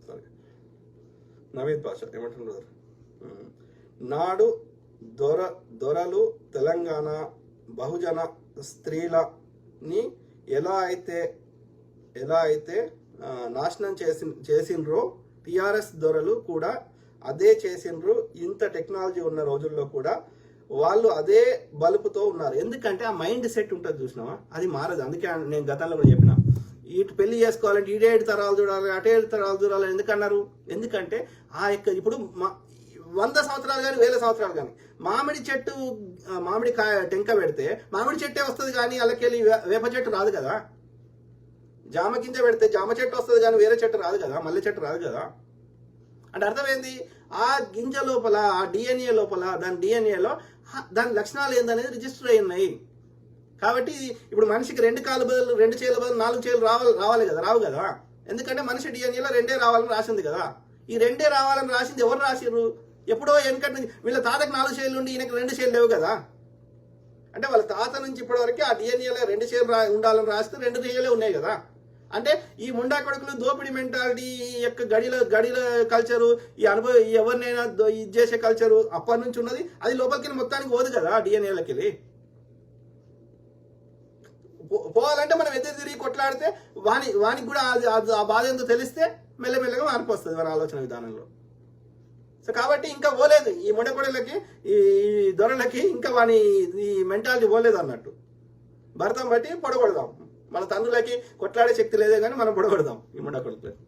Sorry Naveed భాష ఏమంటున్నారు? నాడు దొరలు తెలంగాణ బహుజన స్త్రీలని ఎలా అయితే నాశనం చేసిండ్రో టిఆర్ఎస్ దొరలు కూడా అదే చేసిండ్రు. ఇంత టెక్నాలజీ ఉన్న రోజుల్లో కూడా వాళ్ళు అదే బలుపుతో ఉన్నారు. ఎందుకంటే ఆ మైండ్ సెట్ ఉంటుంది చూసినావా, అది మారదు. అందుకే నేను గతంలో కూడా చెప్పిన, ఇటు పెళ్లి చేసుకోవాలంటే ఇటు 7 తరాలు చూడాలి, అటు 7 తరాలు చూడాలి. ఎందుకన్నారు? ఎందుకంటే ఆ యొక్క ఇప్పుడు 100 సంవత్సరాలు కానీ 1000 సంవత్సరాలు కానీ మామిడి కాయ టెంక పెడితే మామిడి చెట్టే వస్తుంది కానీ అలాకెళ్ళి వేప చెట్టు రాదు కదా. జామ గింజ పెడితే జామ చెట్టు వస్తుంది కానీ వేరే చెట్టు రాదు కదా, మల్లె చెట్టు రాదు కదా. అంటే అర్థమైంది, ఆ గింజ లోపల ఆ డిఎన్ఏ లోపల దాని డిఎన్ఏలో దాని లక్షణాలు ఏందనేది రిజిస్టర్ అయి ఉన్నాయి. కాబట్టి ఇప్పుడు మనిషికి 2 కాళ్ళు బదులు 2 చేతుల బదులు 4 చేతులు రావాలి కదా, రావు కదా. ఎందుకంటే మనిషి డిఎన్ఏలో 2 రావాలని రాసింది కదా. ఈ 2 రావాలని రాసింది ఎవరు రాసిర్రు? ఎప్పుడో వెనకటి నుంచి వీళ్ళ తాతకు 4 చేతులు ఉండి ఈయనకి 2 చేతులు లేవు కదా. అంటే వాళ్ళ తాత నుంచి ఇప్పటివరకు ఆ డిఎన్ఏలో 2 చేతులు ఉండాలని రాస్తే 2 చేతులే ఉన్నాయి కదా. అంటే ఈ ముండా కొడుకులు దోపిడీ మెంటాలిటీ యొక్క గడిల కల్చరు, ఈ అనుభవం ఎవరినైనా ఇది చేసే కల్చరు అప్పటి నుంచి ఉన్నది. అది లోపలికి మొత్తానికి పోదు కదా డిఎన్ఏలకి వెళ్ళి. పోవాలంటే మనం ఎదురు తిరిగి కొట్లాడితే వానికి కూడా ఆ బాధ ఏందో తెలిస్తే మెల్లమెల్లగా మార్పు వస్తుంది మన ఆలోచన విధానంలో. సో కాబట్టి ఇంకా పోలేదు ఈ ముండకొడలకి, ఈ దొరలకి ఇంకా ఈ మెంటాలిటీ పోలేదు అన్నట్టు. భర్తం బట్టి పొడగొడదాం. మన తండ్రులకి కొట్లాడే శక్తి లేదే కానీ మనం పొడగొడదాం ఈ ముండ కొడుకులకి.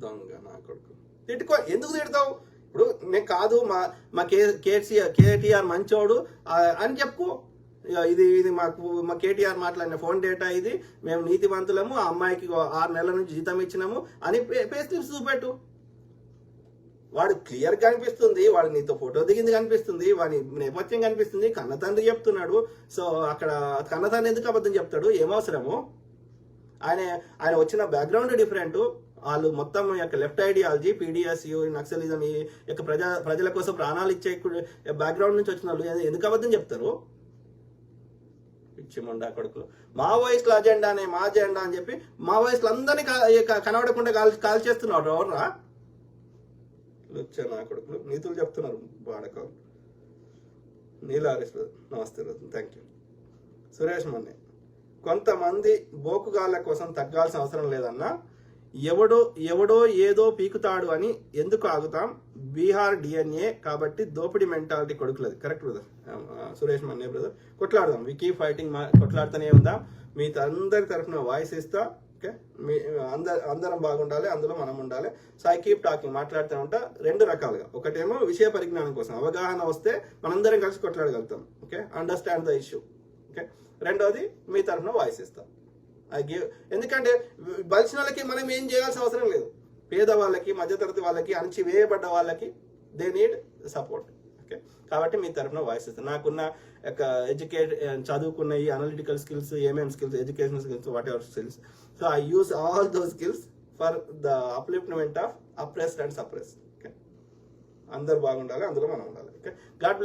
దొంగ నా కొడుకు తిట్టుకో, ఎందుకు తిడతావు? ఇప్పుడు నేను కాదు మా కేటీఆర్ మంచోడు అని చెప్పుకో. ఇది మా కేటీఆర్ మాట్లాడిన ఫోన్ డేటా, ఇది మేము నీతివంతులము, ఆ అమ్మాయికి 6 నెలల నుంచి జీతం ఇచ్చినాము అని పే స్లిప్స్ చూపెట్టు. వాడు క్లియర్ కనిపిస్తుంది, వాడు నీతో ఫోటో దిగింది కనిపిస్తుంది, వాడి నేపథ్యం కనిపిస్తుంది, కన్న తండ్రి చెప్తున్నాడు. సో అక్కడ కన్న తండ్రి ఎందుకు అబద్ధం చెప్తాడు? ఏమవసరము? ఆయన వచ్చిన బ్యాక్గ్రౌండ్ డిఫరెంట్. వాళ్ళు మొత్తం యొక్క లెఫ్ట్ ఐడియాలజీ, పీడిఎస్యు, నక్సలిజం, ఈ యొక్క ప్రజల కోసం ప్రాణాలు ఇచ్చే బ్యాక్గ్రౌండ్ నుంచి వచ్చిన వాళ్ళు ఎందుకు అబద్ధం చెప్తారు? పిచ్చి మొండా కొడుకులు. మావోయిస్టుల అజెండానే మా అజెండా అని చెప్పి మావోయిస్టులు అందరినీ కనబడకుండా కాల్ చేస్తున్నారు. ఎవర్రా వచ్చా నా కొడుకులు? నీతులు చెప్తున్నారు వాడకాలు. నీలారేశ్వర నమస్తే రోజు, థ్యాంక్ యూ. సురేష్ మన్నే, కొంతమంది బోకుగాళ్ళ కోసం తగ్గాల్సిన అవసరం లేదన్నా. ఎవడో ఏదో పీకుతాడు అని ఎందుకు ఆగుతాం? బీహార్ డిఎన్ఏ కాబట్టి దోపిడీ మెంటాలిటీ కొడుకులది. Correct brother, Suresh Manne brother. కొట్లాడదాం, వి కీప్ ఫైటింగ్. కొట్లాడుతూనే ఉందాం. మీ అందరి తరఫున వాయిస్ ఇస్తా. ఓకే, అందరం బాగుండాలి, అందులో మనం ఉండాలి. సో ఐ కీప్ టాకింగ్, మాట్లాడుతూ ఉంటా 2 రకాలుగా. ఒకటేమో విషయ పరిజ్ఞానం కోసం, అవగాహన వస్తే మనందరం కలిసి కొట్లాడగలుగుతాం. Okay, understand the issue. Okay, రెండోది మీ తరఫున వాయిస్ ఇస్తాం. ఎందుకంటే బలిసిన వాళ్ళకి మనం ఏం చేయాల్సిన అవసరం లేదు. పేదవాళ్ళకి, మధ్యతరగతి వాళ్ళకి, అణచివేయబడ్డ వాళ్ళకి దే నీడ్ సపోర్ట్. ఓకే, కాబట్టి మీ తరఫున వాయిస్ ఇస్తాను. నాకున్న యొక్క చదువుకున్న ఈ అనలిటికల్ స్కిల్స్, ఏమేమి skills, education skills, what ever skills, so I use all those skills for the upliftment of oppressed and suppressed. Okay, అందరు బాగుండాలి, అందులో మనం ఉండాలి. Okay, God bless.